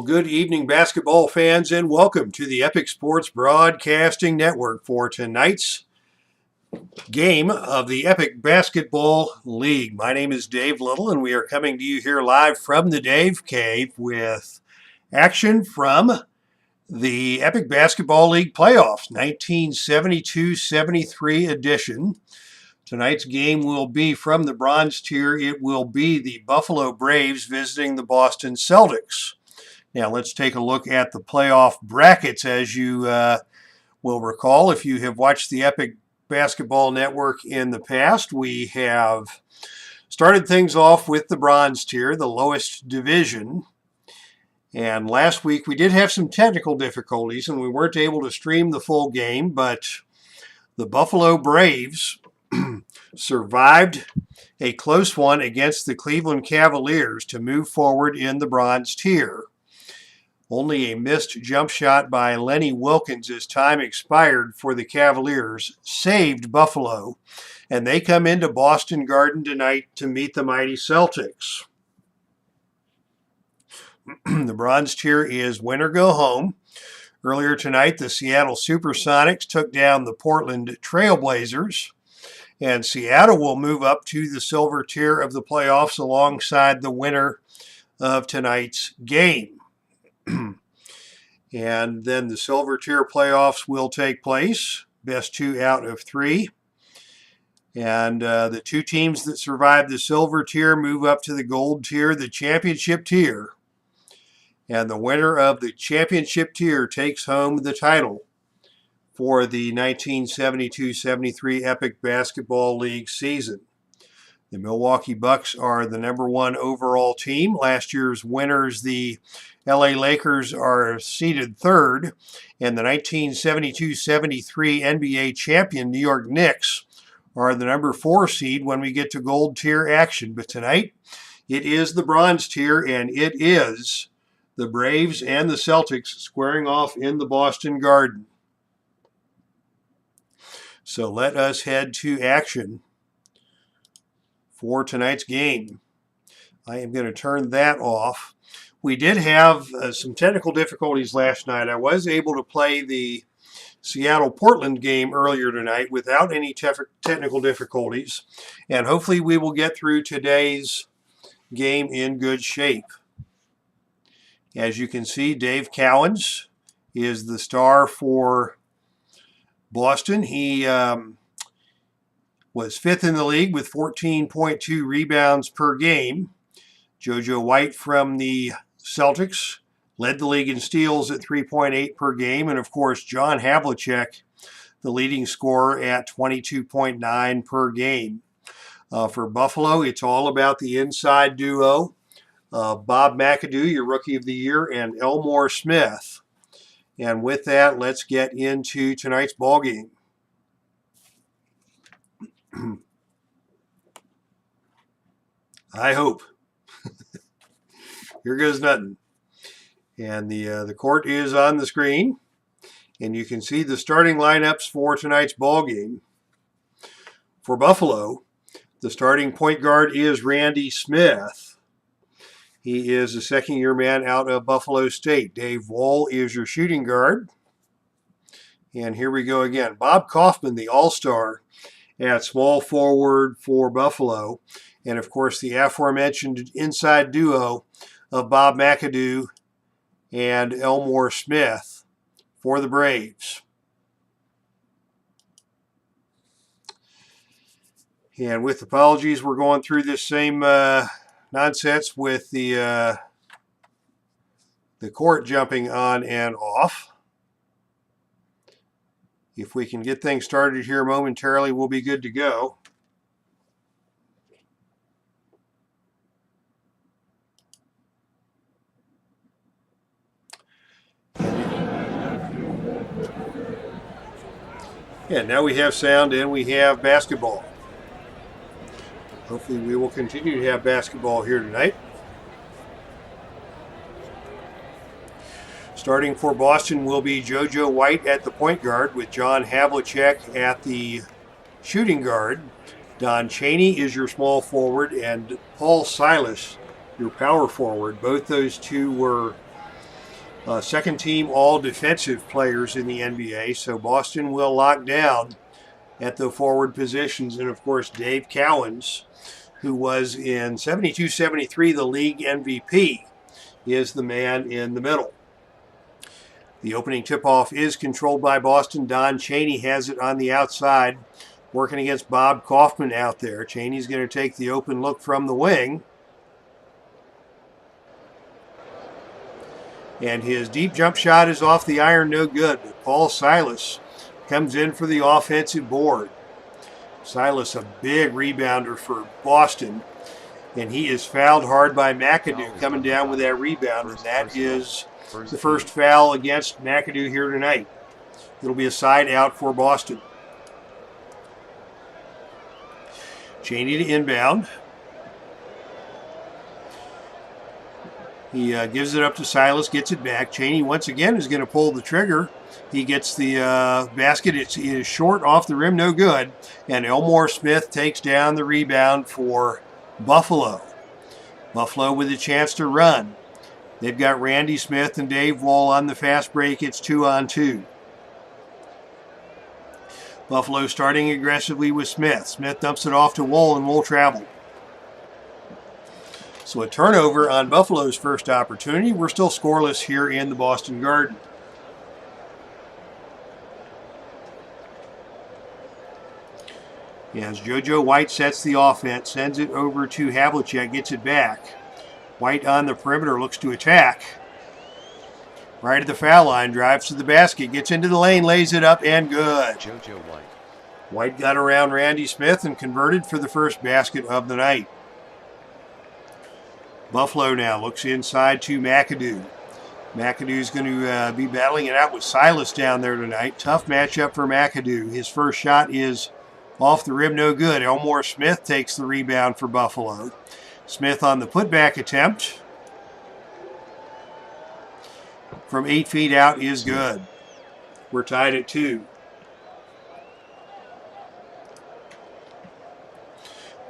Well, good evening, basketball fans, and welcome to the Epic Sports Broadcasting Network for tonight's game of the Epic Basketball League. My name is Dave Little, and we are coming to you here live from the Dave Cave with action from the Epic Basketball League playoffs, 1972-73 edition. Tonight's game will be from the bronze tier. It will be the Buffalo Braves visiting the Boston Celtics. Now let's take a look at the playoff brackets. As you will recall, if you have watched the Epic Basketball Network in the past, we have started things off with the bronze tier, the lowest division. And last week we did have some technical difficulties and we weren't able to stream the full game, but the Buffalo Braves survived a close one against the Cleveland Cavaliers to move forward in the bronze tier. Only a missed jump shot by Lenny Wilkins as time expired for the Cavaliers saved Buffalo, and they come into Boston Garden tonight to meet the mighty Celtics. The bronze tier is win or go home. Earlier tonight, the Seattle Supersonics took down the Portland Trailblazers, and Seattle will move up to the silver tier of the playoffs alongside the winner of tonight's game. And then the silver tier playoffs will take place, best 2 out of 3. And the 2 teams that survive the silver tier move up to the gold tier, the championship tier. And the winner of the championship tier takes home the title for the 1972-73 Epic Basketball League season. The Milwaukee Bucks are the #1 overall team. Last year's winners, the LA Lakers, are seeded 3rd, and the 1972-73 NBA champion New York Knicks are the #4 seed when we get to gold tier action. But tonight, it is the bronze tier, and it is the Braves and the Celtics squaring off in the Boston Garden. So let us head to action for tonight's game. I am going to turn that off. We did have some technical difficulties last night. I was able to play the Seattle-Portland game earlier tonight without any technical difficulties, and hopefully we will get through today's game in good shape. As you can see, Dave Cowens is the star for Boston. He was 5th in the league with 14.2 rebounds per game. JoJo White from the Celtics led the league in steals at 3.8 per game. And, of course, John Havlicek, the leading scorer, at 22.9 per game. For Buffalo, it's all about the inside duo, Bob McAdoo, your Rookie of the Year, and ELMORE Smith. And with that, let's get into tonight's ballgame. I hope. Here goes nothing. And the court is on the screen, and you can see the starting lineups for tonight's ball game. For Buffalo, the starting point guard is Randy Smith. He is a second-year man out of Buffalo State. Dave Wohl is your shooting guard. And here we go again. Bob Kaufman, the all-star, at small forward for Buffalo. And, of course, the aforementioned inside duo of Bob McAdoo and ELMORE Smith for the Braves. And with apologies, we're going through this same nonsense with the court jumping on and off. If we can get things started here momentarily, we'll be good to go. Yeah, now we have sound and we have basketball. Hopefully we will continue to have basketball here tonight. Starting for Boston will be JoJo White at the point guard with John Havlicek at the shooting guard. Don Chaney is your small forward and Paul Silas your power forward. Both those two were Second team all defensive players in the NBA. So Boston will lock down at the forward positions. And of course, Dave Cowens, who was in 72-73 the league MVP, is the man in the middle. The opening tip-off is controlled by Boston. Don Chaney has it on the outside, working against Bob Kaufman out there. Chaney's going to take the open look from the wing. And his deep jump shot is off the iron, no good. But Paul Silas comes in for the offensive board. Silas, a big rebounder for Boston. And he is fouled hard by McAdoo coming down with that rebound. And that is the first foul against McAdoo here tonight. It'll be a side out for Boston. Chaney to inbound. He gives it up to Silas, gets it back. Chaney once again is going to pull the trigger. He gets the basket. It is short off the rim, no good. And ELMORE Smith takes down the rebound for Buffalo. Buffalo with a chance to run. They've got Randy Smith and Dave Wohl on the fast break. It's 2-on-2. Buffalo starting aggressively with Smith. Smith dumps it off to Wohl, and Wohl traveled. So a turnover on Buffalo's first opportunity. We're still scoreless here in the Boston Garden. As JoJo White sets the offense, sends it over to Havlicek, gets it back. White on the perimeter, looks to attack. Right at the foul line, drives to the basket, gets into the lane, lays it up, and good. JoJo White. White got around Randy Smith and converted for the first basket of the night. Buffalo now looks inside to McAdoo. McAdoo's going to be battling it out with Silas down there tonight. Tough matchup for McAdoo. His first shot is off the rim, no good. ELMORE Smith takes the rebound for Buffalo. Smith on the putback attempt from 8 feet out is good. We're tied at 2.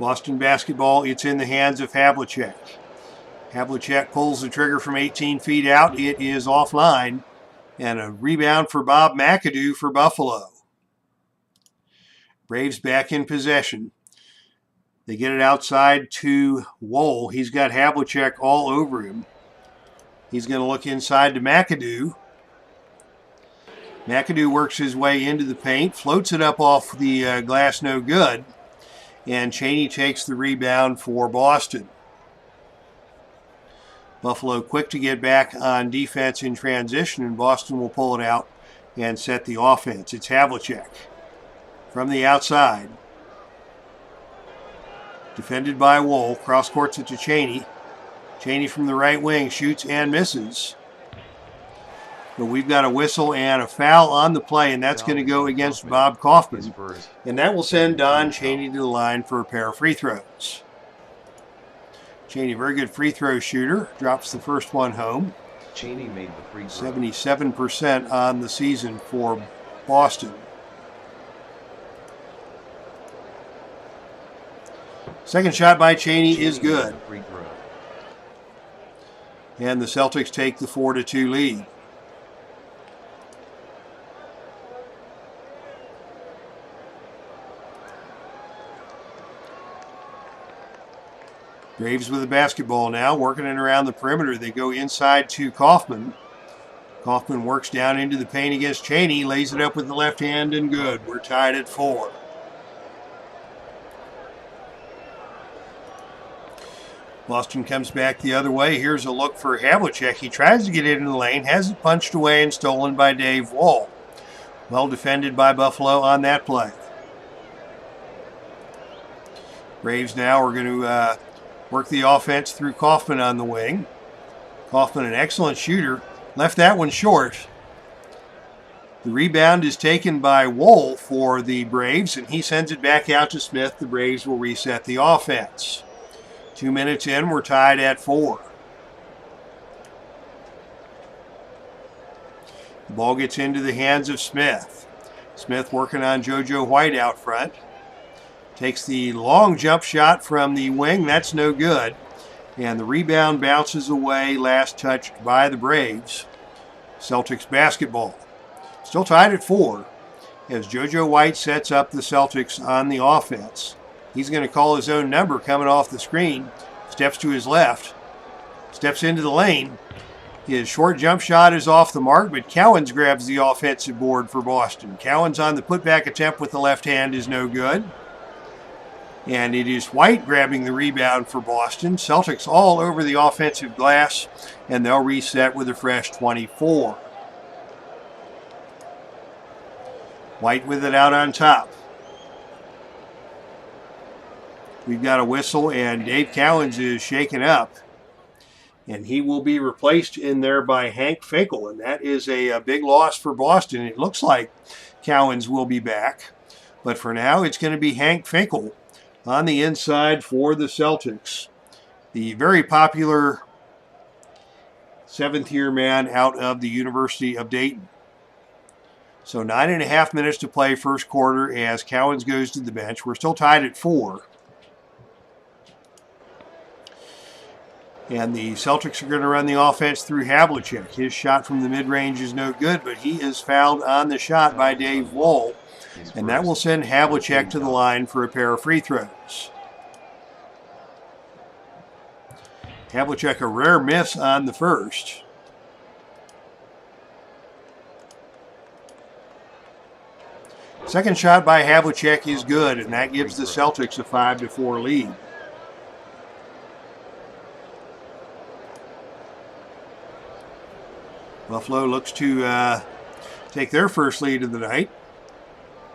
Boston basketball, it's in the hands of Havlicek. Havlicek pulls the trigger from 18 feet out. It is offline. And a rebound for Bob McAdoo for Buffalo. Braves back in possession. They get it outside to Wohl. He's got Havlicek all over him. He's going to look inside to McAdoo. McAdoo works his way into the paint, floats it up off the glass, no good. And Chaney takes the rebound for Boston. Buffalo quick to get back on defense in transition, and Boston will pull it out and set the offense. It's Havlicek from the outside. Defended by Wohl. Cross courts it to Chaney. Chaney from the right wing shoots and misses. But we've got a whistle and a foul on the play, and that's going to go against Bob Kaufman. And that will send Don Chaney to the line for a pair of free throws. Chaney, very good free throw shooter. Drops the first one home. Chaney made the free throw. 77% on the season for Boston. Second shot by Chaney is good. And the Celtics take the 4-2 lead. Braves with the basketball now, working it around the perimeter. They go inside to Kaufman. Kaufman works down into the paint against Chaney, lays it up with the left hand, and good. We're tied at 4. Boston comes back the other way. Here's a look for Havlicek. He tries to get it in the lane, has it punched away and stolen by Dave Wohl. Well defended by Buffalo on that play. Braves now are going to work the offense through Kaufman on the wing. Kaufman, an excellent shooter, left that one short. The rebound is taken by Wohl for the Braves, and he sends it back out to Smith. The Braves will reset the offense. 2 minutes in, we're tied at 4. The ball gets into the hands of Smith. Smith working on JoJo White out front. Takes the long jump shot from the wing. That's no good. And the rebound bounces away, last touched by the Braves. Celtics basketball. Still tied at 4 as JoJo White sets up the Celtics on the offense. He's going to call his own number coming off the screen. Steps to his left. Steps into the lane. His short jump shot is off the mark, but Cowens grabs the offensive board for Boston. Cowens on the putback attempt with the left hand is no good. And it is White grabbing the rebound for Boston. Celtics all over the offensive glass, and they'll reset with a fresh 24. White with it out on top. We've got a whistle, and Dave Cowens is shaken up. And he will be replaced in there by Hank Finkel, and that is a big loss for Boston. It looks like Cowens will be back, but for now it's going to be Hank Finkel on the inside for the Celtics. The very popular 7th-year man out of the University of Dayton. So 9.5 minutes to play first quarter as Cowens goes to the bench. We're still tied at 4. And the Celtics are going to run the offense through Havlicek. His shot from the mid-range is no good, but he is fouled on the shot by Dave Wohl. And that will send Havlicek to the line for a pair of free throws. Havlicek a rare miss on the first. Second shot by Havlicek is good, and that gives the Celtics a 5-4 lead. Buffalo looks to take their first lead of the night.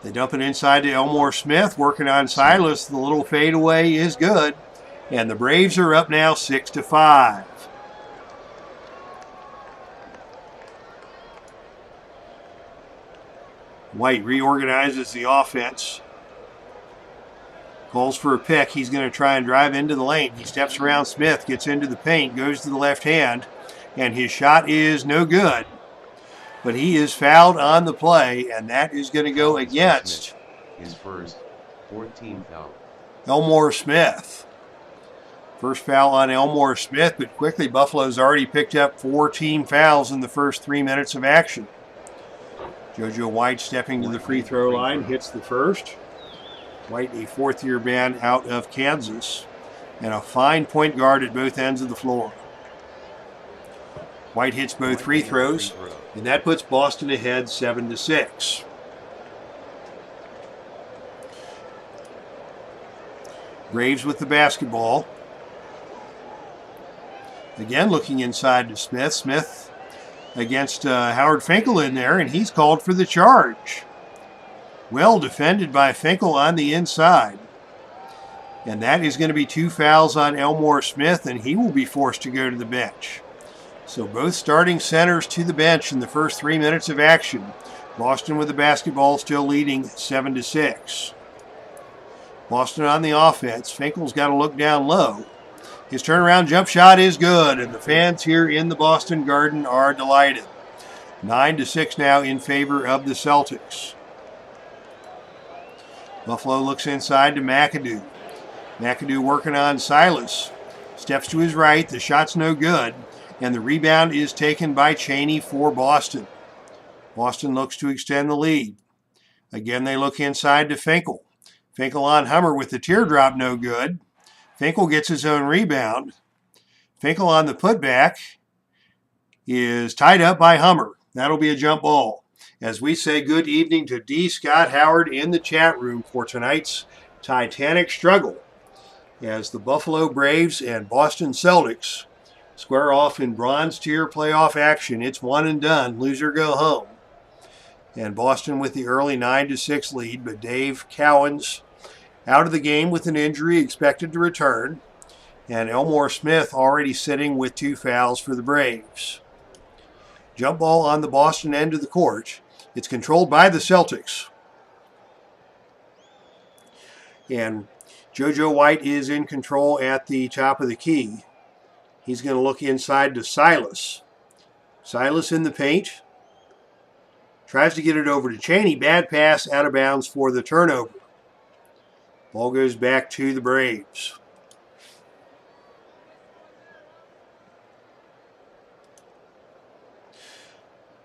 They dump it inside to ELMORE Smith, working on Silas. The little fadeaway is good. And the Braves are up now 6-5. White reorganizes the offense. Calls for a pick. He's going to try and drive into the lane. He steps around Smith, gets into the paint, goes to the left hand. And his shot is no good. But he is fouled on the play, and that is going to go against his first 14th foul. ELMORE Smith. First foul on ELMORE Smith, but quickly Buffalo's already picked up 4 team fouls in the first 3 minutes of action. JoJo White stepping to the free throw line, hits the first. White, a 4th-year man out of Kansas, and a fine point guard at both ends of the floor. White hits both free throws, and that puts Boston ahead 7-6. Braves with the basketball. Again looking inside to Smith. Smith against Howard Finkel in there, and he's called for the charge. Well defended by Finkel on the inside. And that is going to be 2 fouls on ELMORE Smith, and he will be forced to go to the bench. So both starting centers to the bench in the first 3 minutes of action. Boston with the basketball still leading 7-6. Boston on the offense. Finkel's got to look down low. His turnaround jump shot is good, and the fans here in the Boston Garden are delighted. 9-6 now in favor of the Celtics. Buffalo looks inside to McAdoo. McAdoo working on Silas. Steps to his right. The shot's no good. And the rebound is taken by Chaney for Boston. Boston looks to extend the lead. Again, they look inside to Finkel. Finkel on Hummer with the teardrop, no good. Finkel gets his own rebound. Finkel on the putback is tied up by Hummer. That'll be a jump ball. As we say good evening to D. Scott Howard in the chat room for tonight's Titanic struggle, as the Buffalo Braves and Boston Celtics square off in bronze tier playoff action. It's one and done. Loser go home. And Boston with the early 9-6 lead, but Dave Cowens out of the game with an injury, expected to return. And ELMORE Smith already sitting with 2 fouls for the Braves. Jump ball on the Boston end of the court. It's controlled by the Celtics. And JoJo White is in control at the top of the key. He's going to look inside to Silas. Silas in the paint. Tries to get it over to Chaney. Bad pass, out of bounds for the turnover. Ball goes back to the Braves.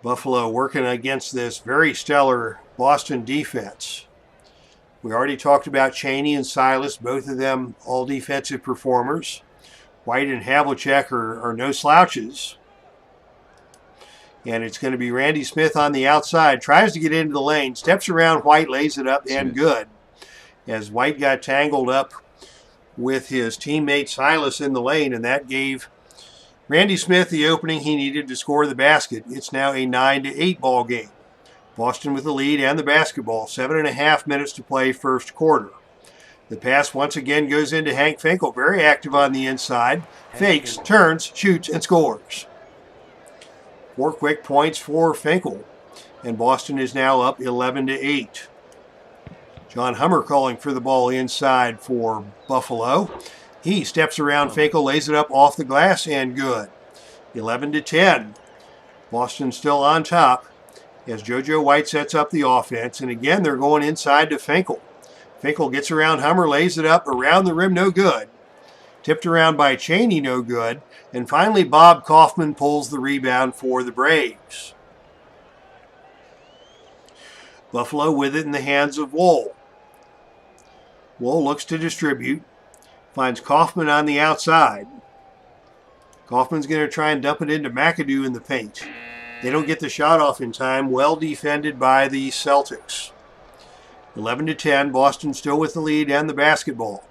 Buffalo working against this very stellar Boston defense. We already talked about Chaney and Silas, both of them all defensive performers. White and Havlicek are no slouches. And it's going to be Randy Smith on the outside. Tries to get into the lane. Steps around White, lays it up, and good. As White got tangled up with his teammate Silas in the lane, and that gave Randy Smith the opening he needed to score the basket. It's now a 9-8 ball game. Boston with the lead and the basketball. 7.5 minutes to play first quarter. The pass once again goes into Hank Finkel. Very active on the inside. Fakes, turns, shoots, and scores. 4 quick points for Finkel. And Boston is now up 11-8. John Hummer calling for the ball inside for Buffalo. He steps around Finkel, lays it up off the glass, and good. 11-10. Boston still on top as JoJo White sets up the offense. And again, they're going inside to Finkel. Finkel gets around Hummer, lays it up around the rim, no good. Tipped around by Chaney, no good. And finally, Bob Kaufman pulls the rebound for the Braves. Buffalo with it in the hands of Wohl. Wohl looks to distribute. Finds Kaufman on the outside. Kaufman's going to try and dump it into McAdoo in the paint. They don't get the shot off in time. Well defended by the Celtics. 11-10. Boston still with the lead and the basketball.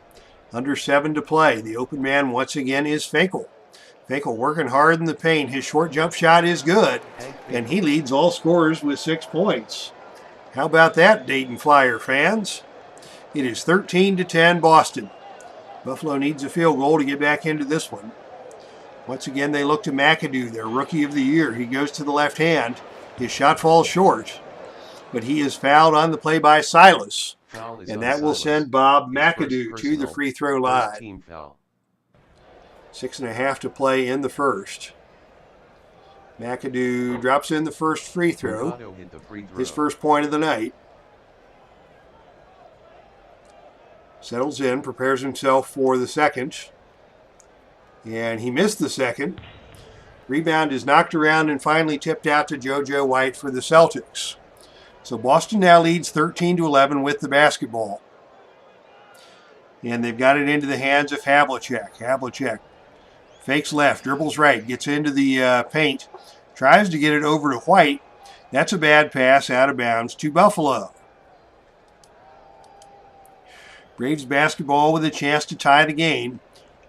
Under 7 to play. The open man once again is Finkel. Finkel working hard in the paint. His short jump shot is good. And he leads all scorers with 6 points. How about that, Dayton Flyer fans? It is 13-10 Boston. Buffalo needs a field goal to get back into this one. Once again, they look to McAdoo, their Rookie of the Year. He goes to the left hand. His shot falls short, but he is fouled on the play by Silas. And that will send Bob McAdoo to the free throw line. 6.5 to play in the first. McAdoo drops in the first free throw. His first point of the night. Settles in, prepares himself for the second. And he missed the second. Rebound is knocked around and finally tipped out to JoJo White for the Celtics. So Boston now leads 13-11 with the basketball. And they've got it into the hands of Havlicek. Havlicek fakes left, dribbles right, gets into the paint. Tries to get it over to White. That's a bad pass out of bounds to Buffalo. Braves basketball with a chance to tie the game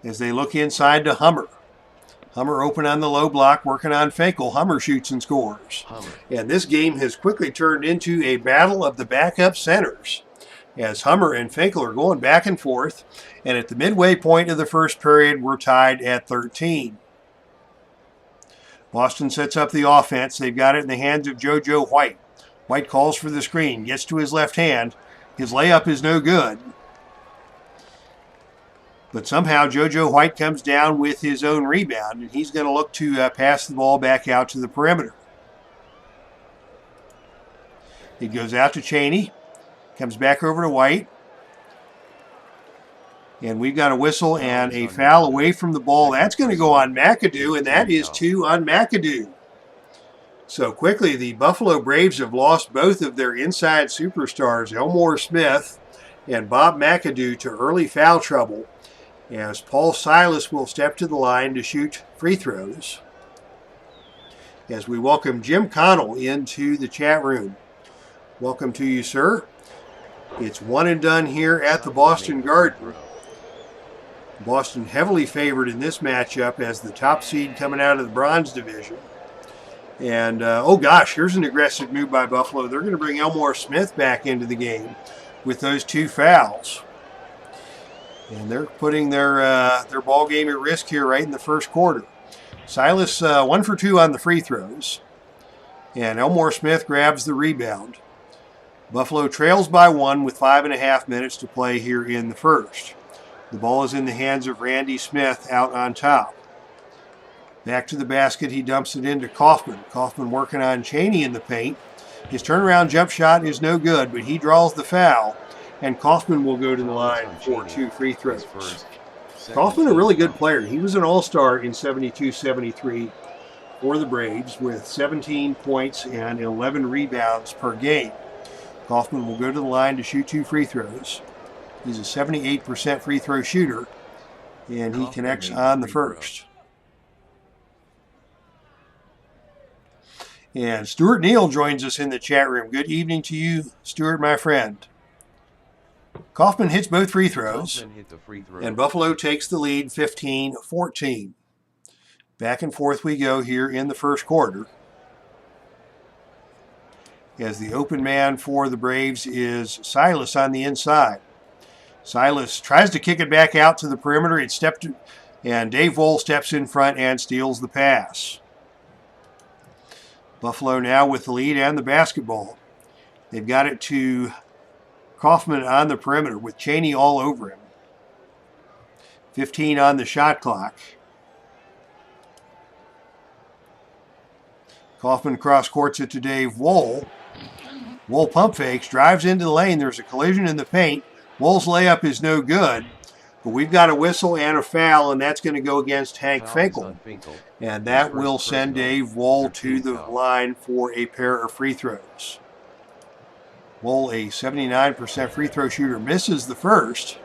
as they look inside to Hummer. Hummer open on the low block, working on Finkel. Hummer shoots and scores. And this game has quickly turned into a battle of the backup centers as Hummer and Finkel are going back and forth. And at the midway point of the first period, we're tied at 13. Boston sets up the offense. They've got it in the hands of JoJo White. White calls for the screen, gets to his left hand. His layup is no good. But somehow JoJo White comes down with his own rebound, and he's going to look to pass the ball back out to the perimeter. It goes out to Chaney, comes back over to White. And we've got a whistle and a foul away from the ball. That's going to go on McAdoo, and that is 2 on McAdoo. So quickly, the Buffalo Braves have lost both of their inside superstars, ELMORE Smith and Bob McAdoo, to early foul trouble, as Paul Silas will step to the line to shoot free throws. As we welcome Jim Connell into the chat room. Welcome to you, sir. It's one and done here at the Boston Garden. Boston heavily favored in this matchup as the top seed coming out of the Bronze Division. And, oh gosh, here's an aggressive move by Buffalo. They're going to bring ELMORE Smith back into the game with those 2 fouls. And they're putting their ball game at risk here right in the first quarter. Silas 1 for 2 on the free throws. And ELMORE Smith grabs the rebound. Buffalo trails by 1 with 5.5 minutes to play here in the first. The ball is in the hands of Randy Smith out on top. Back to the basket, he dumps it into Kaufman. Kaufman working on Chaney in the paint. His turnaround jump shot is no good, but he draws the foul. And Kaufman will go to the line for 2 free throws. Kaufman, a really good player. He was an all-star in 72-73 for the Braves with 17 points and 11 rebounds per game. Kaufman will go to the line to shoot 2 free throws. He's a 78% free throw shooter, and he connects on the first. And Stuart Neal joins us in the chat room. Good evening to you, Stuart, my friend. Kaufman hits both free throws, and Buffalo takes the lead 15-14. Back and forth we go here in the first quarter, as the open man for the Braves is Silas on the inside. Silas tries to kick it back out to the perimeter. And Dave Wohl steps in front and steals the pass. Buffalo now with the lead and the basketball. They've got it to Kaufman on the perimeter with Chaney all over him. 15 on the shot clock. Kaufman cross courts it to Dave Wohl. Wohl pump fakes, drives into the lane. There's a collision in the paint. Wohl's layup is no good, but we've got a whistle and a foul, and that's going to go against Hank Finkel. And that will send Dave Wohl to the line for a pair of free throws. Wohl, a 79% free throw shooter, misses the first.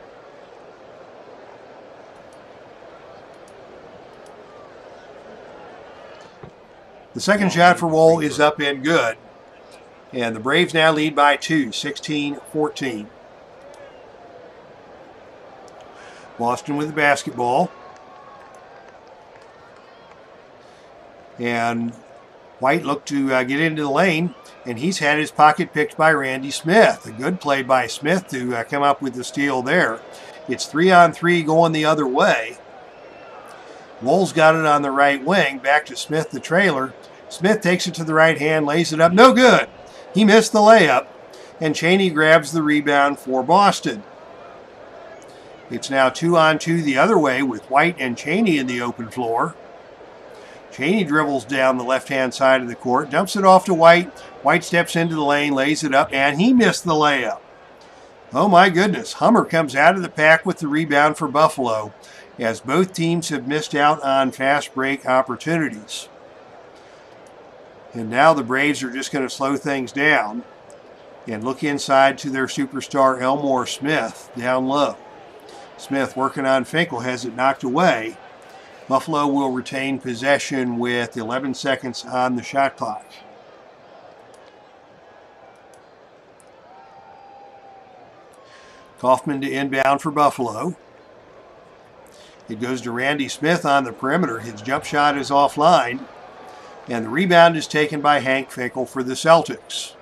The second shot for Wohl is up and good. And the Braves now lead by 2, 16-14. Boston with the basketball. And White looked to get into the lane, and he's had his pocket picked by Randy Smith. A good play by Smith to come up with the steal there. It's 3-on-3 going the other way. Wohl's got it on the right wing. Back to Smith, the trailer. Smith takes it to the right hand, lays it up. No good. He missed the layup, and Chaney grabs the rebound for Boston. It's now 2-on-2 the other way with White and Chaney in the open floor. Chaney dribbles down the left-hand side of the court, dumps it off to White. White steps into the lane, lays it up, and he missed the layup. Oh my goodness, Hummer comes out of the pack with the rebound for Buffalo, as both teams have missed out on fast break opportunities. And now the Braves are just going to slow things down and look inside to their superstar Elmore Smith down low. Smith working on Finkel, has it knocked away. Buffalo will retain possession with 11 seconds on the shot clock. Kaufman to inbound for Buffalo. It goes to Randy Smith on the perimeter. His jump shot is offline. And the rebound is taken by Hank Finkel for the Celtics.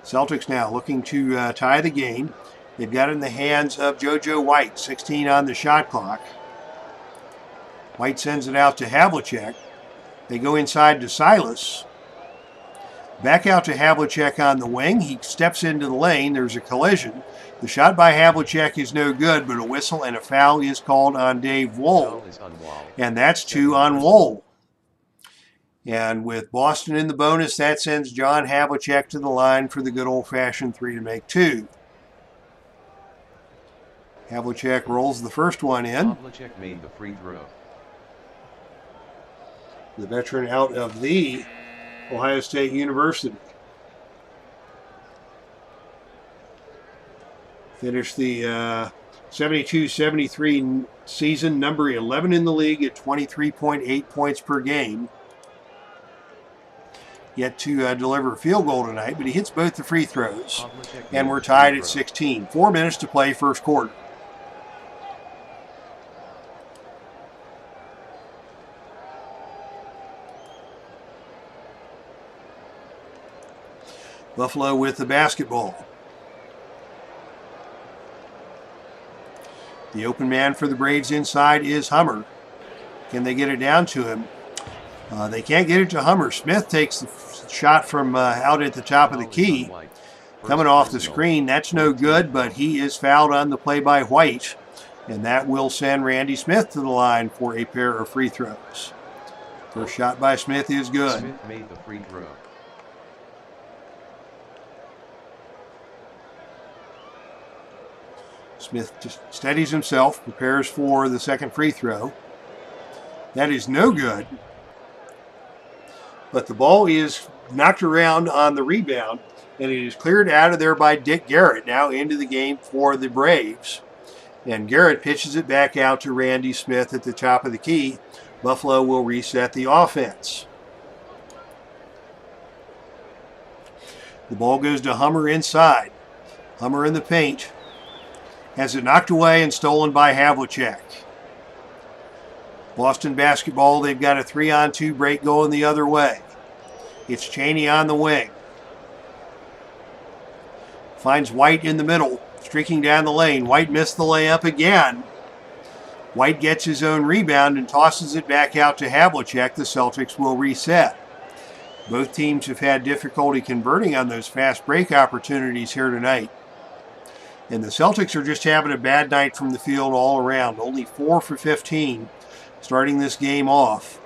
Celtics now looking to tie the game. They've got it in the hands of JoJo White, 16 on the shot clock. White sends it out to Havlicek. They go inside to Silas. Back out to Havlicek on the wing. He steps into the lane. There's a collision. The shot by Havlicek is no good, but a whistle and a foul is called on Dave Wohl. And that's 2 on Wohl. And with Boston in the bonus, that sends John Havlicek to the line for the good old-fashioned 3 to make 2. Havlicek rolls the first one in. Havlicek made the free throw. The veteran out of the Ohio State University. Finished the 72-73 season, number 11 in the league at 23.8 points per game. Yet to deliver a field goal tonight, but he hits both the free throws. And we're tied at 16. 4 minutes to play first quarter. Buffalo with the basketball. The open man for the Braves inside is Hummer. Can they get it down to him? They can't get it to Hummer. Smith takes the shot from out at the top of the key. Coming off the screen, that's no good, but he is fouled on the play by White. And that will send Randy Smith to the line for a pair of free throws. First shot by Smith is good. Smith made the free throw. Smith just steadies himself, prepares for the second free throw. That is no good. But the ball is knocked around on the rebound, and it is cleared out of there by Dick Garrett, now into the game for the Braves. And Garrett pitches it back out to Randy Smith at the top of the key. Buffalo will reset the offense. The ball goes to Hummer inside. Hummer in the paint. Has it knocked away and stolen by Havlicek. Boston basketball, they've got a 3-on-2 break going the other way. It's Cheney on the wing. Finds White in the middle, streaking down the lane. White missed the layup again. White gets his own rebound and tosses it back out to Havlicek. The Celtics will reset. Both teams have had difficulty converting on those fast break opportunities here tonight. And the Celtics are just having a bad night from the field all around. Only 4 for 15 starting this game off.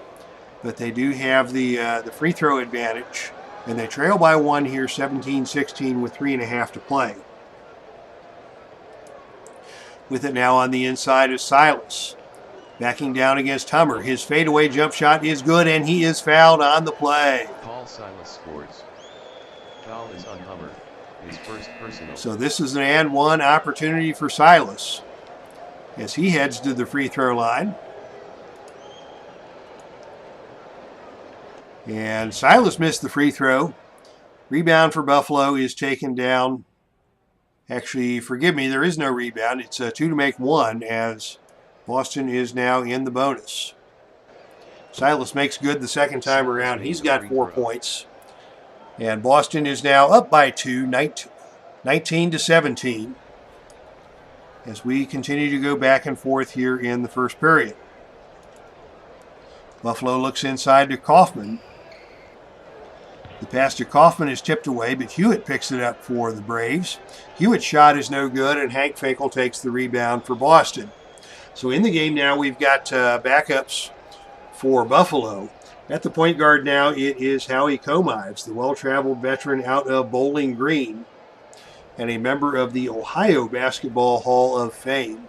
But they do have the free throw advantage. And they trail by 1 here, 17-16 with 3.5 to play. With it now on the inside is Silas. Backing down against Hummer. His fadeaway jump shot is good, and he is fouled on the play. Paul Silas scores. Foul is on Hummer. His first personal. So this is an and one opportunity for Silas as he heads to the free throw line. And Silas missed the free throw. Rebound for Buffalo is taken down. Actually, forgive me, there is no rebound. It's 2 to make 1 as Boston is now in the bonus. Silas makes good the second time around. He's got 4 points. And Boston is now up by 2, 19-17, as we continue to go back and forth here in the first period. Buffalo looks inside to Kaufman. The pass to Kaufman is tipped away, but Hewitt picks it up for the Braves. Hewitt's shot is no good, and Hank Finkel takes the rebound for Boston. So in the game now, we've got backups for Buffalo. At the point guard now, it is Howie Comives, the well-traveled veteran out of Bowling Green and a member of the Ohio Basketball Hall of Fame.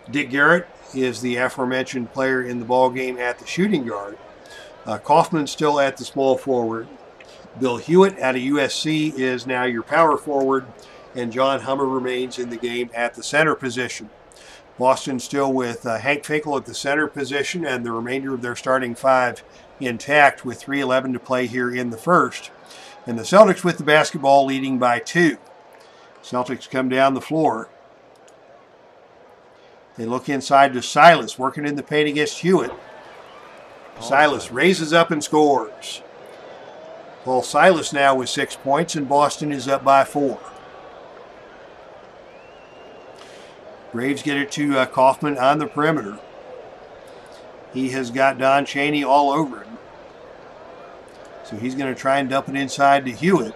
Dick Garrett is the aforementioned player in the ballgame at the shooting guard. Kaufman still at the small forward. Bill Hewitt out of USC is now your power forward, and John Hummer remains in the game at the center position. Boston still with Hank Finkel at the center position and the remainder of their starting 5 intact with 3:11 to play here in the first. And the Celtics with the basketball leading by 2. Celtics come down the floor. They look inside to Silas, working in the paint against Hewitt. Silas raises up and scores. Paul Silas now with 6 points, and Boston is up by 4. Braves get it to Kaufman on the perimeter. He has got Don Cheney all over him. So he's going to try and dump it inside to Hewitt.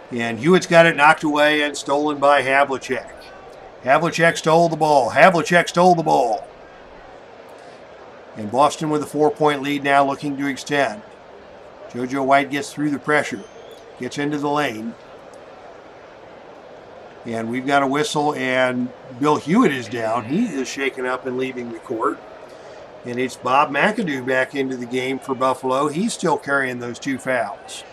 And Hewitt's got it knocked away and stolen by Havlicek. Havlicek stole the ball. Havlicek stole the ball. And Boston with a 4-point lead now, looking to extend. JoJo White gets through the pressure. Gets into the lane. And we've got a whistle, and Bill Hewitt is down. He is shaken up and leaving the court. And it's Bob McAdoo back into the game for Buffalo. He's still carrying those 2 fouls.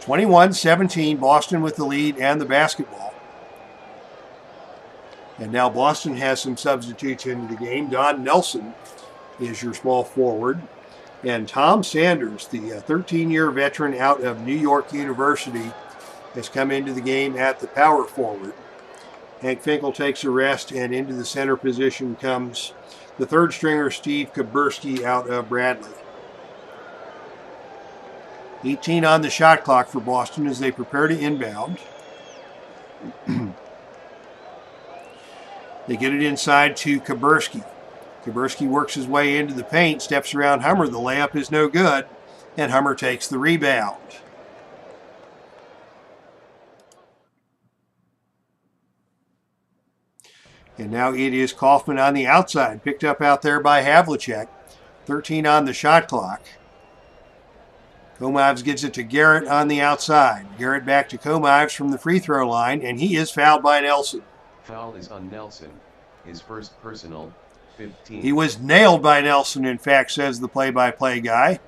21-17, Boston with the lead and the basketball. And now Boston has some substitutes into the game. Don Nelson is your small forward. And Tom Sanders, the 13-year veteran out of New York University, has come into the game at the power forward. Hank Finkel takes a rest, and into the center position comes the third stringer, Steve Kuberski, out of Bradley. 18 on the shot clock for Boston as they prepare to inbound. They get it inside to Kuberski. Kuberski works his way into the paint, steps around Hummer. The layup is no good, and Hummer takes the rebound. And now it is Kaufman on the outside, picked up out there by Havlicek. 13 on the shot clock. Comives gets it to Garrett on the outside. Garrett back to Comives from the free throw line, and he is fouled by Nelson. Foul is on Nelson. his first personal, 15. He was nailed by Nelson, in fact, says the play-by-play guy.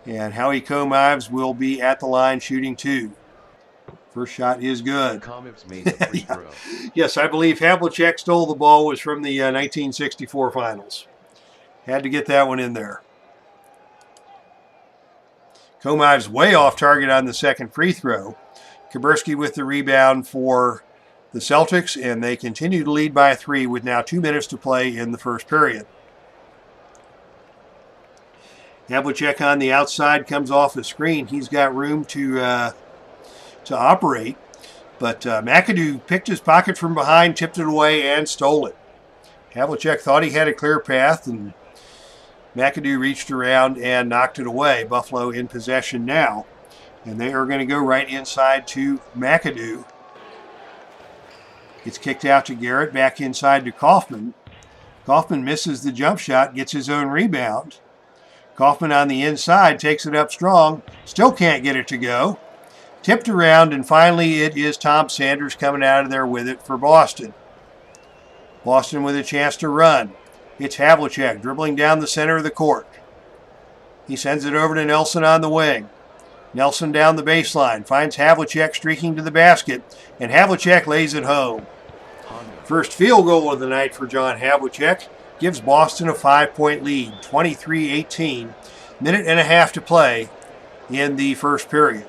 And Howie Comives will be at the line shooting 2. First shot is good. Comives made the free throw. Yes, I believe Havlicek stole the ball, was from the 1964 finals. Had to get that one in there. Comives way off target on the second free throw. Kaburski with the rebound for the Celtics, and they continue to lead by 3 with now 2 minutes to play in the first period. Havlicek on the outside comes off the screen. He's got room to operate, but McAdoo picked his pocket from behind, tipped it away, and stole it. Havlicek thought he had a clear path, and McAdoo reached around and knocked it away. Buffalo in possession now, and they are going to go right inside to McAdoo. It's kicked out to Garrett, back inside to Kaufman. Kaufman misses the jump shot, gets his own rebound. Kaufman on the inside takes it up strong, still can't get it to go. Tipped around, and finally it is Tom Sanders coming out of there with it for Boston. Boston with a chance to run. It's Havlicek dribbling down the center of the court. He sends it over to Nelson on the wing. Nelson down the baseline, finds Havlicek streaking to the basket, and Havlicek lays it home. First field goal of the night for John Havlicek gives Boston a 5-point lead, 23-18. Minute and a half to play in the first period.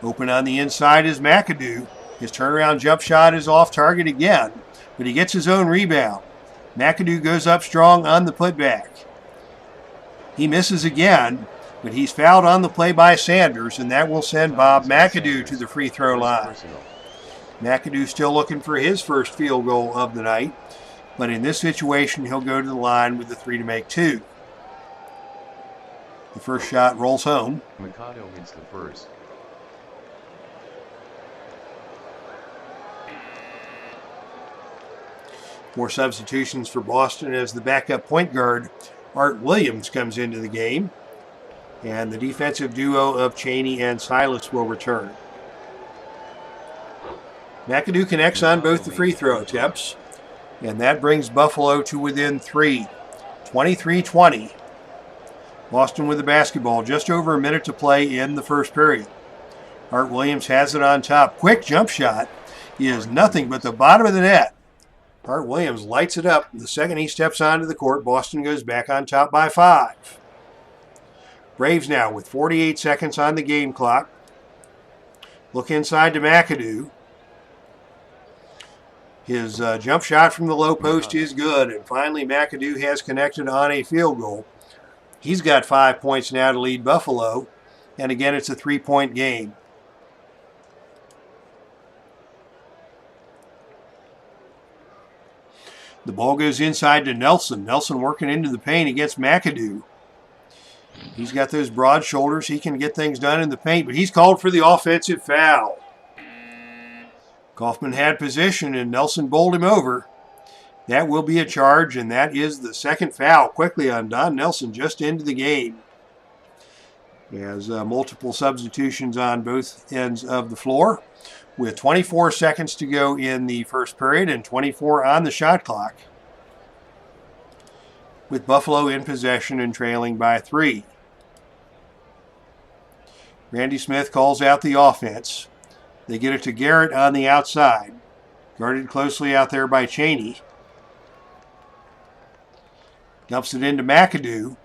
Open on the inside is McAdoo. His turnaround jump shot is off target again, but he gets his own rebound. McAdoo goes up strong on the putback. He misses again, but he's fouled on the play by Sanders, and that will send Bob McAdoo to the free throw line. McAdoo still looking for his first field goal of the night, but in this situation, he'll go to the line with the 3 to make 2. The first shot rolls home. McAdoo hits the first. More substitutions for Boston as the backup point guard, Art Williams, comes into the game. And the defensive duo of Chaney and Silas will return. McAdoo connects on both the free throw attempts, and that brings Buffalo to within 3, 23-20. Boston with the basketball, just over a minute to play in the first period. Art Williams has it on top. Quick jump shot is nothing but the bottom of the net. Art Williams lights it up. The second he steps onto the court, Boston goes back on top by 5. Braves now with 48 seconds on the game clock. Look inside to McAdoo. His jump shot from the low post is good, and finally McAdoo has connected on a field goal. He's got 5 points now to lead Buffalo, and again it's a 3-point game. The ball goes inside to Nelson. Nelson working into the paint against McAdoo. He's got those broad shoulders. He can get things done in the paint, but he's called for the offensive foul. Kaufman had possession, and Nelson bowled him over. That will be a charge, and that is the second foul quickly on Don Nelson just into the game. He has multiple substitutions on both ends of the floor, with 24 seconds to go in the first period and 24 on the shot clock, with Buffalo in possession and trailing by 3. Randy Smith calls out the offense. They get it to Garrett on the outside, guarded closely out there by Chaney. Dumps it into McAdoo,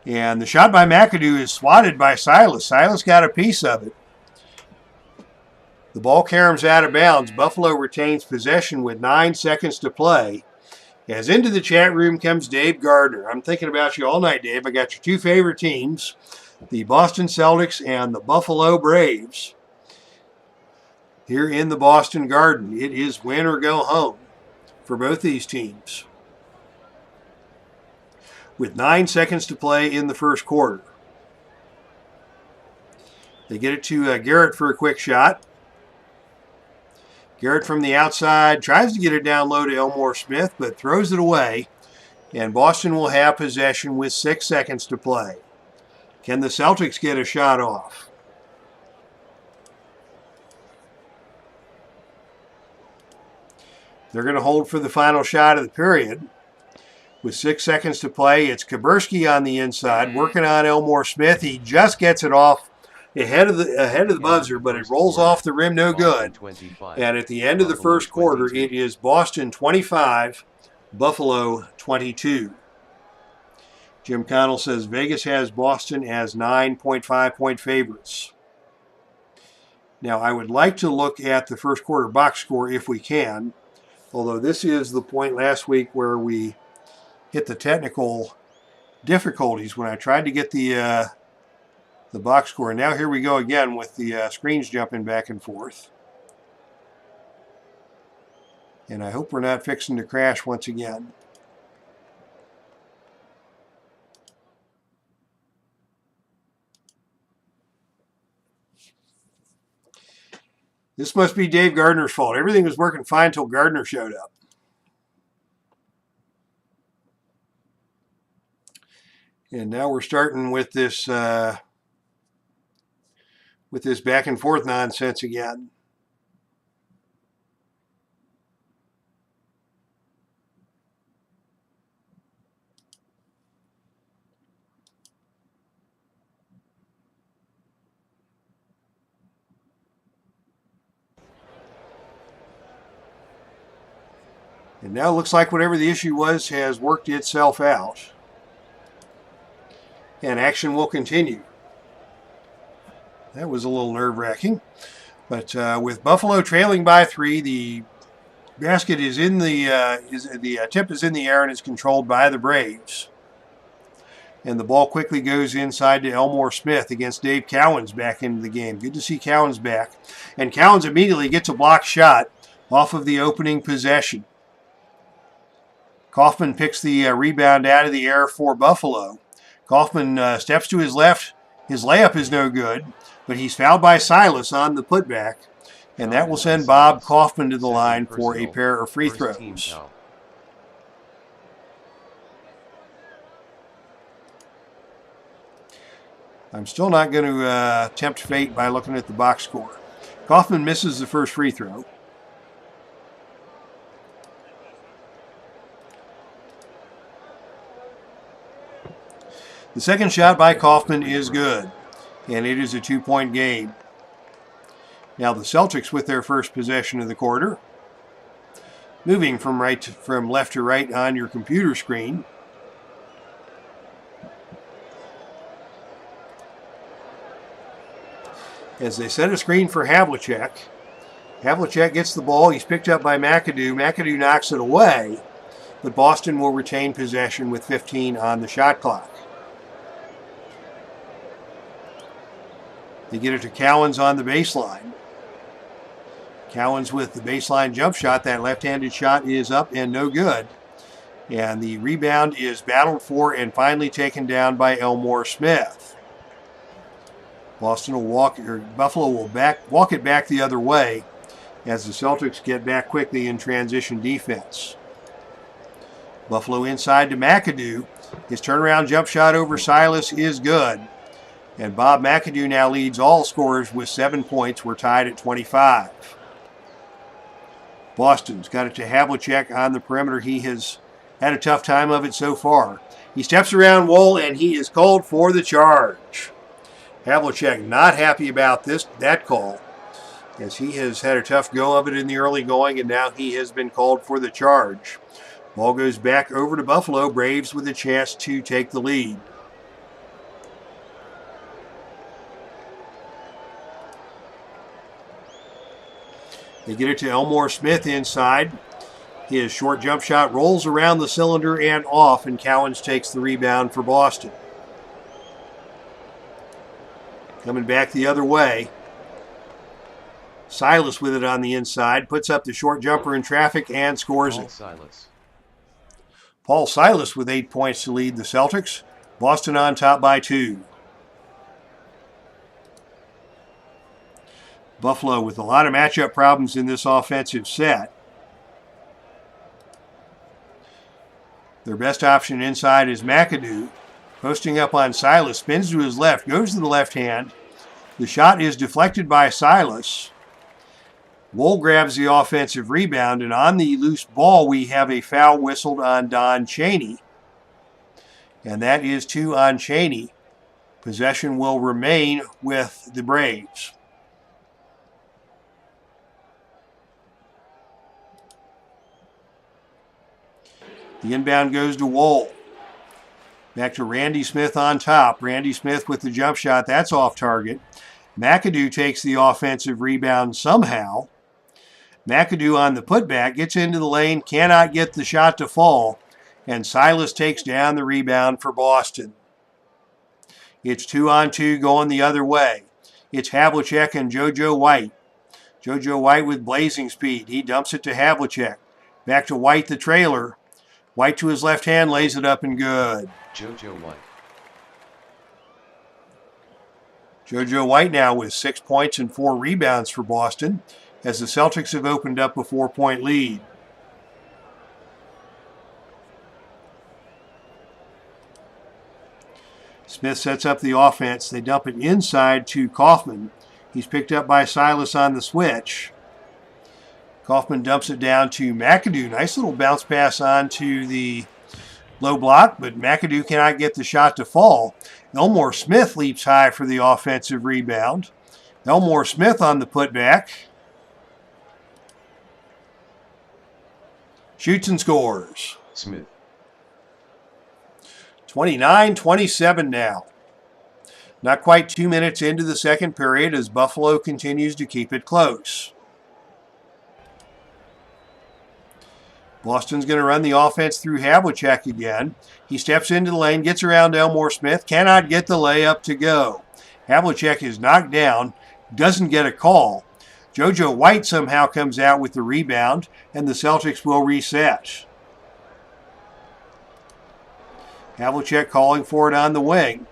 and the shot by McAdoo is swatted by Silas. Silas got a piece of it. The ball caroms out of bounds. Buffalo retains possession with 9 seconds to play. As into the chat room comes Dave Gardner. I'm thinking about you all night, Dave. I got your 2 favorite teams, the Boston Celtics and the Buffalo Braves. Here in the Boston Garden, it is win or go home for both these teams. With 9 seconds to play in the first quarter. They get it to Garrett for a quick shot. Garrett from the outside tries to get it down low to ELMORE Smith, but throws it away. And Boston will have possession with 6 seconds to play. Can the Celtics get a shot off? They're going to hold for the final shot of the period. With 6 seconds to play, it's Kaburski on the inside, working on Elmore Smith. He just gets it off ahead of the buzzer, but it rolls off the rim no good. And at the end of the first quarter, it is Boston 25, Buffalo 22. Jim Connell says Vegas has Boston as 9.5-point favorites. Now, I would like to look at the first quarter box score if we can, although this is the point last week where we hit the technical difficulties when I tried to get the box score. Now here we go again with the screens jumping back and forth. And I hope we're not fixing to crash once again. This must be Dave Gardner's fault. Everything was working fine until Gardner showed up. And now we're starting with this back and forth nonsense again. And now it looks like whatever the issue was has worked itself out. And action will continue. That was a little nerve-wracking. But with Buffalo trailing by 3, the basket is in the tip is in the air and is controlled by the Braves. And the ball quickly goes inside to Elmore Smith against Dave Cowens back into the game. Good to see Cowens back. And Cowens immediately gets a block shot off of the opening possession. Kaufman picks the rebound out of the air for Buffalo. Kaufman steps to his left. His layup is no good, but he's fouled by Silas on the putback, and that will send Bob Kaufman to the line for a pair of free throws. I'm still not going to tempt fate by looking at the box score. Kaufman misses the first free throw. The second shot by Kaufman is good, and it is a 2-point game. Now the Celtics with their first possession of the quarter. Moving from left to right on your computer screen. As they set a screen for Havlicek. Havlicek gets the ball. He's picked up by McAdoo. McAdoo knocks it away, but Boston will retain possession with 15 on the shot clock. They get it to Cowens on the baseline. Cowens with the baseline jump shot. That left-handed shot is up and no good. And the rebound is battled for and finally taken down by Elmore Smith. Buffalo will walk it back the other way as the Celtics get back quickly in transition defense. Buffalo inside to McAdoo. His turnaround jump shot over Silas is good. And Bob McAdoo now leads all scorers with 7 points. We're tied at 25. Boston's got it to Havlicek on the perimeter. He has had a tough time of it so far. He steps around Wohl, and he is called for the charge. Havlicek not happy about that call, as he has had a tough go of it in the early going, and now he has been called for the charge. Ball goes back over to Buffalo. Braves with a chance to take the lead. They get it to Elmore Smith inside. His short jump shot rolls around the cylinder and off, and Cowens takes the rebound for Boston. Coming back the other way. Silas with it on the inside, puts up the short jumper in traffic and scores it. Paul Silas with 8 points to lead the Celtics. Boston on top by 2. Buffalo with a lot of matchup problems in this offensive set. Their best option inside is McAdoo. Posting up on Silas, spins to his left, goes to the left hand. The shot is deflected by Silas. Wool grabs the offensive rebound, and on the loose ball, we have a foul whistled on Don Chaney. And that is 2 on Chaney. Possession will remain with the Braves. The inbound goes to Wool. Back to Randy Smith on top. Randy Smith with the jump shot. That's off target. McAdoo takes the offensive rebound somehow. McAdoo on the putback, gets into the lane, cannot get the shot to fall, and Silas takes down the rebound for Boston. It's 2 on 2 going the other way. It's Havlicek and JoJo White. JoJo White with blazing speed. He dumps it to Havlicek. Back to White, the trailer. White to his left hand, lays it up and good. JoJo White. JoJo White now with 6 points and 4 rebounds for Boston, as the Celtics have opened up a 4-point lead. Smith sets up the offense. They dump it inside to Kaufman. He's picked up by Silas on the switch. Kaufman dumps it down to McAdoo. Nice little bounce pass onto the low block, but McAdoo cannot get the shot to fall. ELMORE Smith leaps high for the offensive rebound. ELMORE Smith on the putback. Shoots and scores. Smith. 29-27 now. Not quite 2 minutes into the second period as Buffalo continues to keep it close. Boston's going to run the offense through Havlicek again. He steps into the lane, gets around ELMORE Smith, cannot get the layup to go. Havlicek is knocked down, doesn't get a call. JoJo White somehow comes out with the rebound, and the Celtics will reset. Havlicek calling for it on the wing.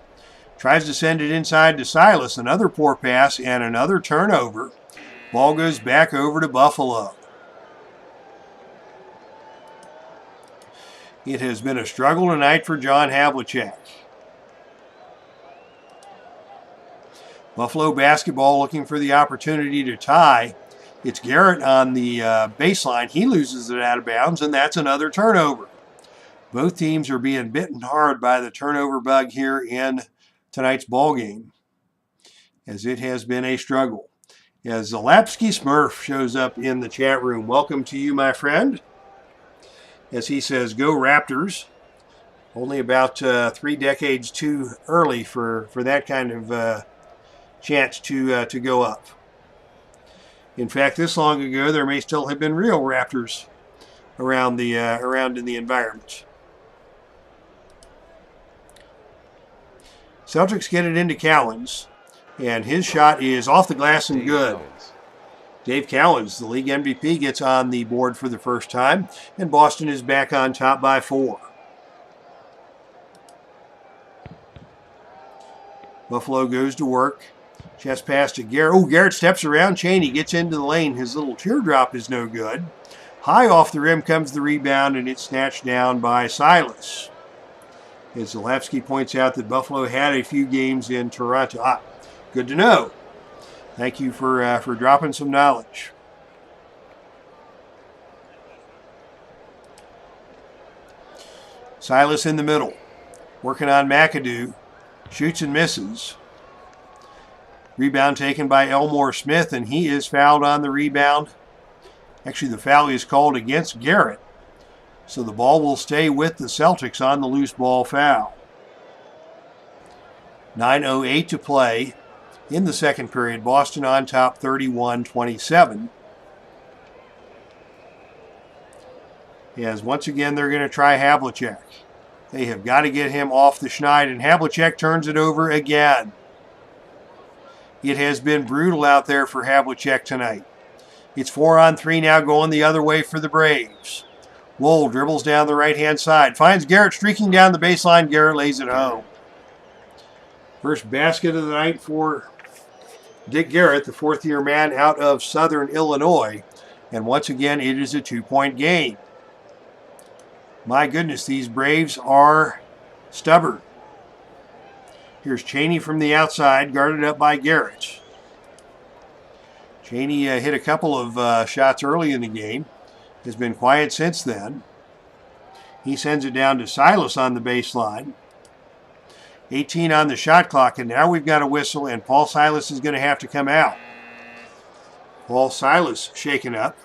Tries to send it inside to Silas. Another poor pass and another turnover. Ball goes back over to Buffalo. It has been a struggle tonight for John Havlicek. Buffalo basketball looking for the opportunity to tie. It's Garrett on the baseline. He loses it out of bounds, and that's another turnover. Both teams are being bitten hard by the turnover bug here in tonight's ball game, as it has been a struggle. As Zalapsky Smurf shows up in the chat room. Welcome to you, my friend. As he says, go Raptors. Only about 3 decades too early for that kind of chance to go up. In fact, this long ago, there may still have been real Raptors around in the environment. Celtics get it into Cowens, and his shot is off the glass and good. Dave Cowens, the league MVP, gets on the board for the first time, and Boston is back on top by 4. Buffalo goes to work. Chest pass to Garrett. Oh, Garrett steps around Chaney, gets into the lane. His little teardrop is no good. High off the rim comes the rebound, and it's snatched down by Silas. As Zalapsky points out that Buffalo had a few games in Toronto. Good to know. Thank you for dropping some knowledge. Silas in the middle, working on McAdoo. Shoots and misses. Rebound taken by ELMORE Smith, and he is fouled on the rebound. Actually, the foul is called against Garrett. So the ball will stay with the Celtics on the loose ball foul. 9:08 to play in the second period. Boston on top 31-27. As once again they're going to try Havlicek. They have got to get him off the schneid, and Havlicek turns it over again. It has been brutal out there for Havlicek tonight. It's 4-on-3 now going the other way for the Braves. Wool dribbles down the right-hand side. Finds Garrett streaking down the baseline. Garrett lays it home. First basket of the night for Dick Garrett, the fourth-year man out of Southern Illinois. And once again, it is a 2-point game. My goodness, these Braves are stubborn. Here's Chaney from the outside, guarded up by Garrett. Cheney hit a couple of shots early in the game. Has been quiet since then. He sends it down to Silas on the baseline. 18 on the shot clock, and now we've got a whistle, and Paul Silas is going to have to come out. Paul Silas shaken up.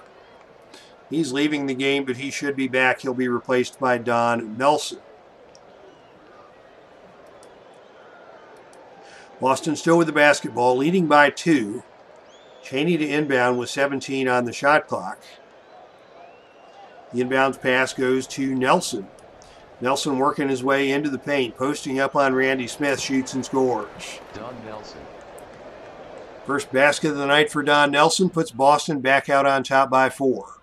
He's leaving the game, but he should be back. He'll be replaced by Don Nelson. Boston still with the basketball, leading by 2. Cheney to inbound with 17 on the shot clock. The inbounds pass goes to Nelson. Nelson working his way into the paint, posting up on Randy Smith, shoots and scores. Don Nelson. First basket of the night for Don Nelson puts Boston back out on top by 4.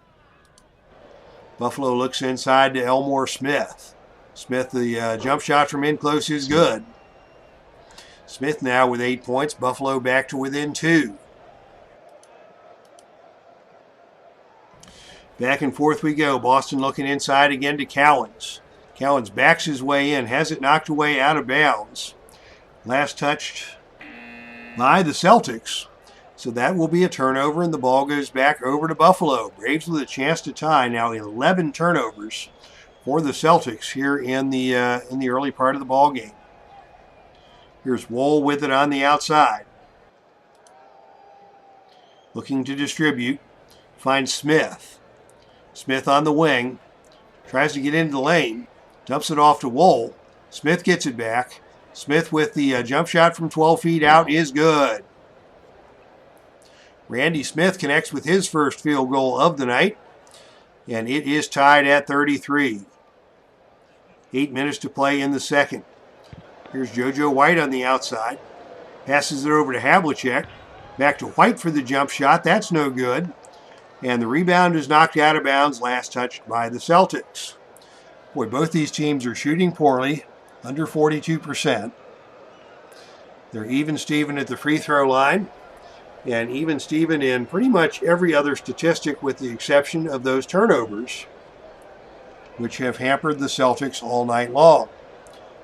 Buffalo looks inside to Elmore Smith. Smith, the jump shot from in close is good. Smith now with 8 points. Buffalo back to within 2. Back and forth we go. Boston looking inside again to Cowens. Cowens backs his way in, has it knocked away out of bounds. Last touched by the Celtics. So that will be a turnover, and the ball goes back over to Buffalo. Braves with a chance to tie. Now 11 turnovers for the Celtics here in the early part of the ball game. Here's Wohl with it on the outside. Looking to distribute. Finds Smith. Smith on the wing. Tries to get into the lane. Dumps it off to Wohl. Smith gets it back. Smith with the jump shot from 12 feet out is good. Randy Smith connects with his first field goal of the night. And it is tied at 33. 8 minutes to play in the second. Here's JoJo White on the outside. Passes it over to Havlicek. Back to White for the jump shot. That's no good. And the rebound is knocked out of bounds, last touched by the Celtics. Boy, both these teams are shooting poorly, under 42%. They're even Steven at the free throw line, and even Steven in pretty much every other statistic with the exception of those turnovers, which have hampered the Celtics all night long.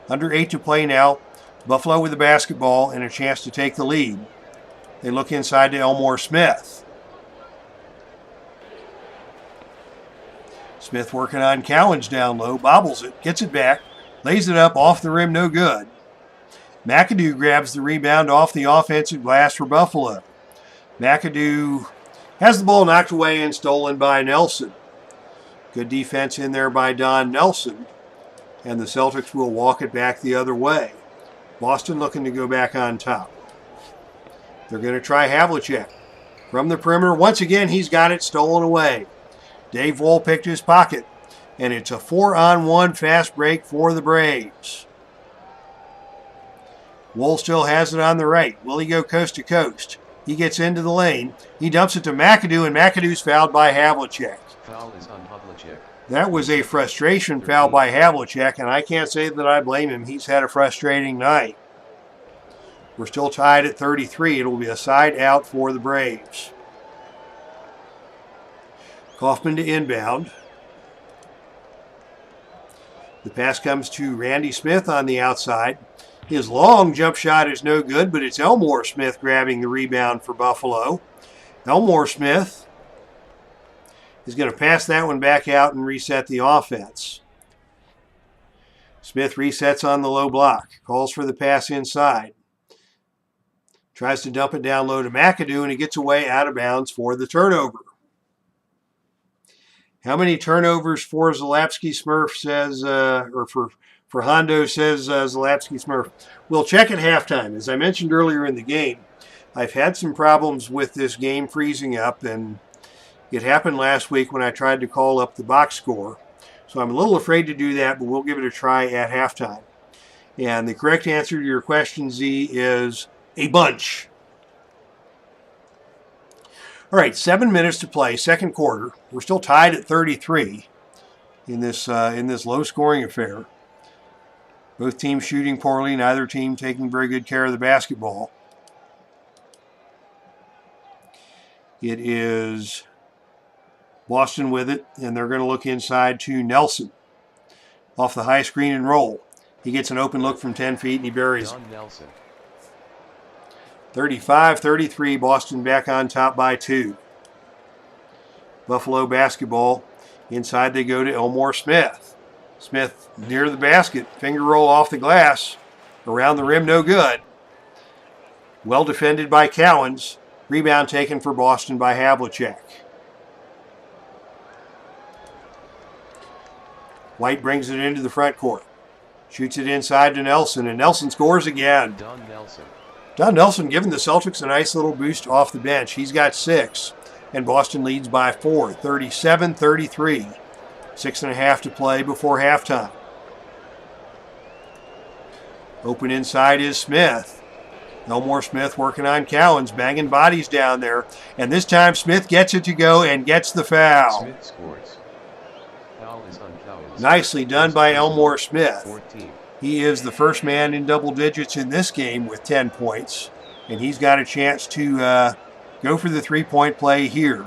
Under 8 to play now. Buffalo with the basketball and a chance to take the lead. They look inside to Elmore Smith. Smith working on Cowens down low, bobbles it, gets it back, lays it up off the rim, no good. McAdoo grabs the rebound off the offensive glass for Buffalo. McAdoo has the ball knocked away and stolen by Nelson. Good defense in there by Don Nelson. And the Celtics will walk it back the other way. Boston looking to go back on top. They're going to try Havlicek. From the perimeter, once again, he's got it stolen away. Dave Wohl picked his pocket. And it's a 4-on-1 fast break for the Braves. Wohl still has it on the right. Will he go coast to coast? He gets into the lane. He dumps it to McAdoo, and McAdoo's fouled by Havlicek. Foul is on Havlicek. That was a frustration foul by Havlicek, and I can't say that I blame him. He's had a frustrating night. We're still tied at 33. It'll be a side out for the Braves. Kaufman to inbound. The pass comes to Randy Smith on the outside. His long jump shot is no good, but it's Elmore Smith grabbing the rebound for Buffalo. Elmore Smith is going to pass that one back out and reset the offense. Smith resets on the low block. Calls for the pass inside. Tries to dump it down low to McAdoo, and he gets away out of bounds for the turnover. How many turnovers for Zalapsky Smurf says, or for Hondo says Zalapsky Smurf? We'll check at halftime. As I mentioned earlier in the game, I've had some problems with this game freezing up, and it happened last week when I tried to call up the box score. So I'm a little afraid to do that, but we'll give it a try at halftime. And the correct answer to your question, Z, is a bunch. All right, 7 minutes to play, second quarter. We're still tied at 33 in this low-scoring affair. Both teams shooting poorly, neither team taking very good care of the basketball. It is Boston with it, and they're going to look inside to Nelson. Off the high screen and roll. He gets an open look from 10 feet, and he buries it. Nelson. 35-33, Boston back on top by 2. Buffalo basketball. Inside they go to Elmore Smith. Smith near the basket. Finger roll off the glass. Around the rim, no good. Well defended by Cowens. Rebound taken for Boston by Havlicek. White brings it into the front court. Shoots it inside to Nelson, and Nelson scores again. Don Nelson giving the Celtics a nice little boost off the bench. He's got 6, and Boston leads by 4, 37-33. 6.5 to play before halftime. Open inside is Smith. Elmore Smith working on Cowens, banging bodies down there. And this time Smith gets it to go and gets the foul. Smith scores. Foul is on Cowens. Nicely done by Elmore Smith. 14. He is the first man in double digits in this game with 10 points. And he's got a chance to go for the three-point play here.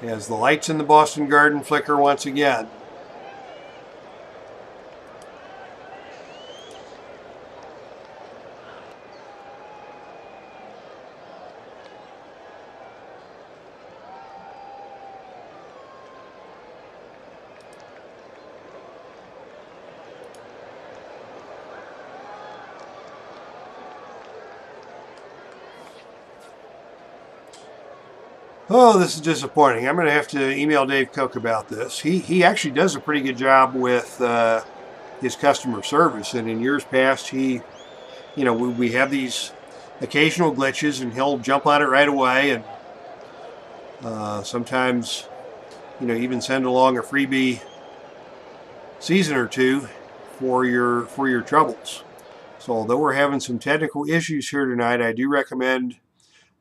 As the lights in the Boston Garden flicker once again. Oh, this is disappointing. I'm going to have to email Dave Cook about this. He actually does a pretty good job with his customer service. And in years past, we have these occasional glitches, and he'll jump on it right away. And sometimes, even send along a freebie season or two for your troubles. So although we're having some technical issues here tonight, I do recommend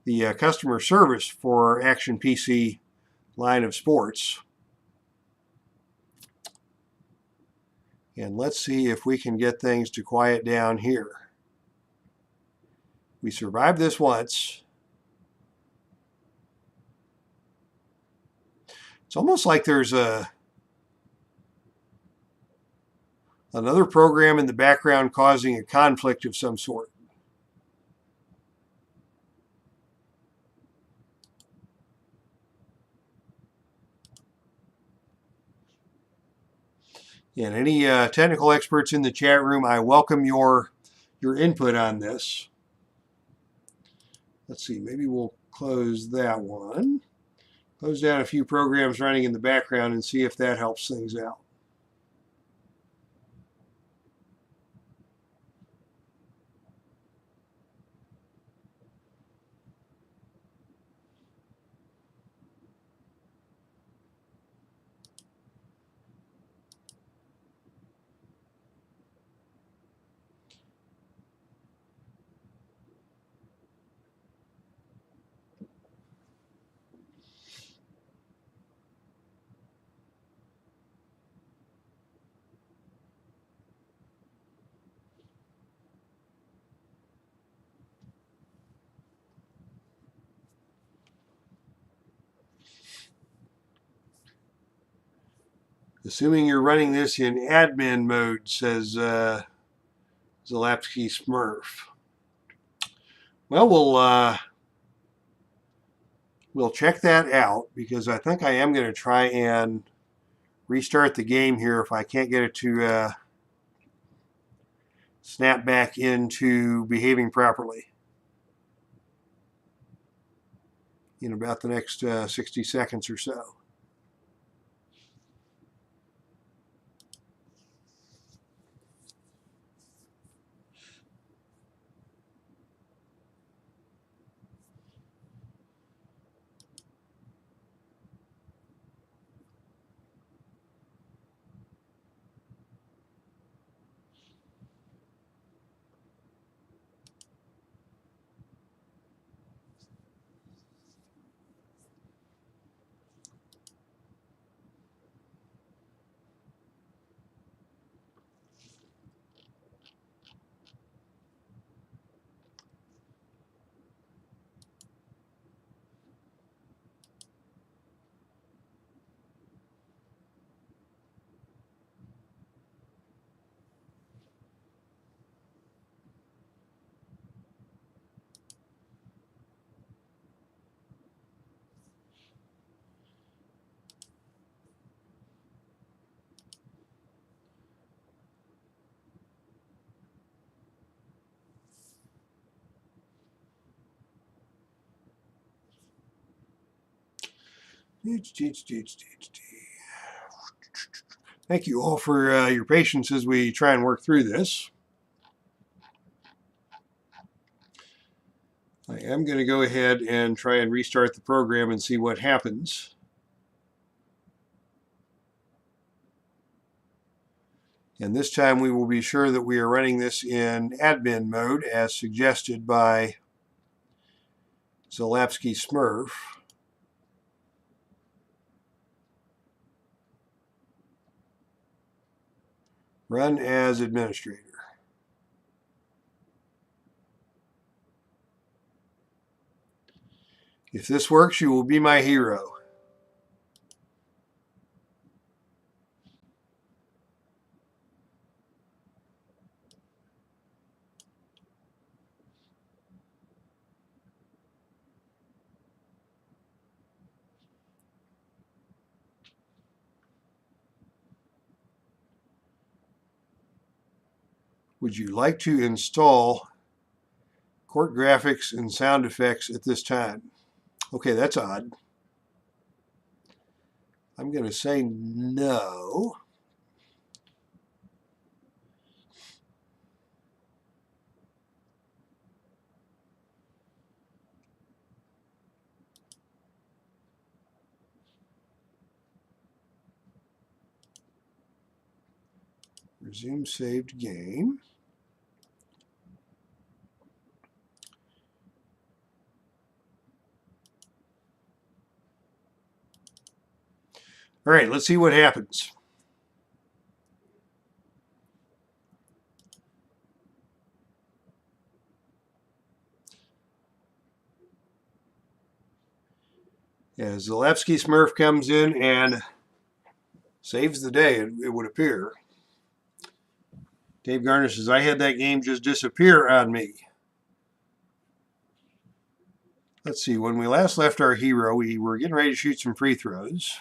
the customer service for Action PC line of sports. And let's see if we can get things to quiet down here. We survived this once. It's almost like there's another program in the background causing a conflict of some sort. And any technical experts in the chat room, I welcome your input on this. Let's see, maybe we'll close that one. Close down a few programs running in the background and see if that helps things out. Assuming you're running this in admin mode, says Zalapsky Smurf. Well, we'll check that out, because I think I am going to try and restart the game here if I can't get it to snap back into behaving properly in about the next 60 seconds or so. Thank you all for your patience as we try and work through this. I am going to go ahead and try and restart the program and see what happens. And this time we will be sure that we are running this in admin mode as suggested by Zalapsky Smurf. Run as administrator. If this works, you will be my hero. Would you like to install court graphics and sound effects at this time? Okay, that's odd. I'm going to say no. Resume saved game. All right, let's see what happens. As Zalapsky Smurf comes in and saves the day, it would appear. Dave Garner says, I had that game just disappear on me. Let's see, when we last left our hero, we were getting ready to shoot some free throws.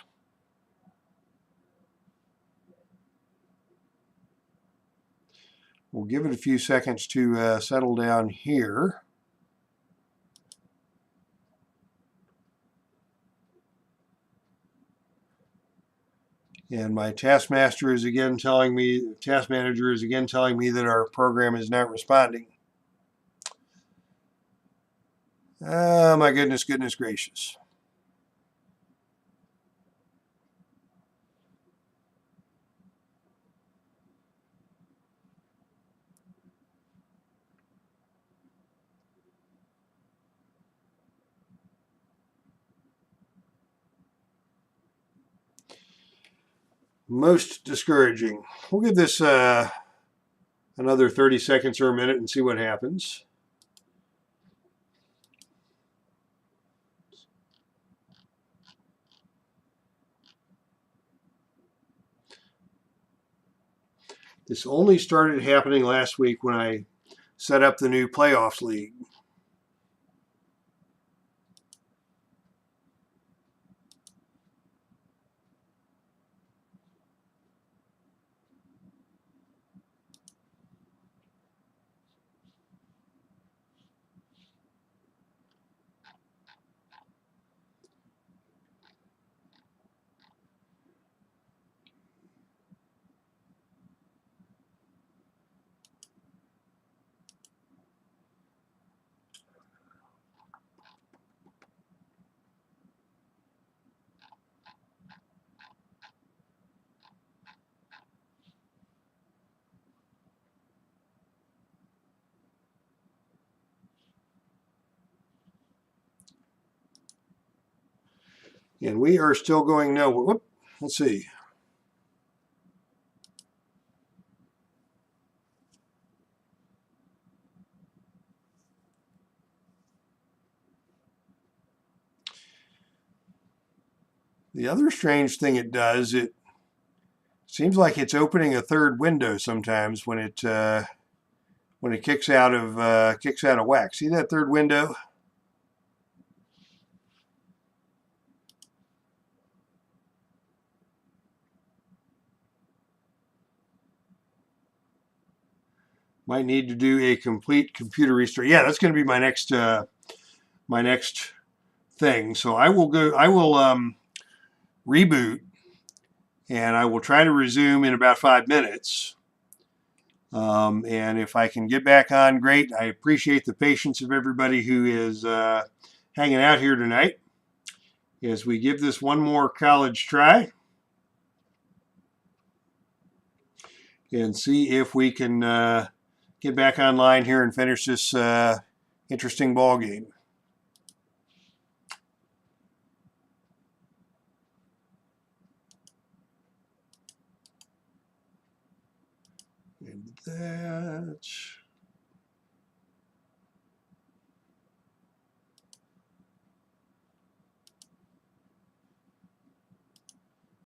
We'll give it a few seconds to settle down here. And my task manager is again telling me that our program is not responding. Oh my goodness gracious. Most discouraging. We'll give this another 30 seconds or a minute and see what happens. This only started happening last week when I set up the new playoffs league. And we are still going nowhere. Whoop, let's see. The other strange thing it does, it seems like it's opening a third window sometimes when it kicks out of whack. See that third window? Might need to do a complete computer restart. Yeah, that's going to be my next thing. So I will reboot, and I will try to resume in about 5 minutes. And if I can get back on, great. I appreciate the patience of everybody who is hanging out here tonight as we give this one more college try and see if we can get back online here and finish this interesting ball game. And that.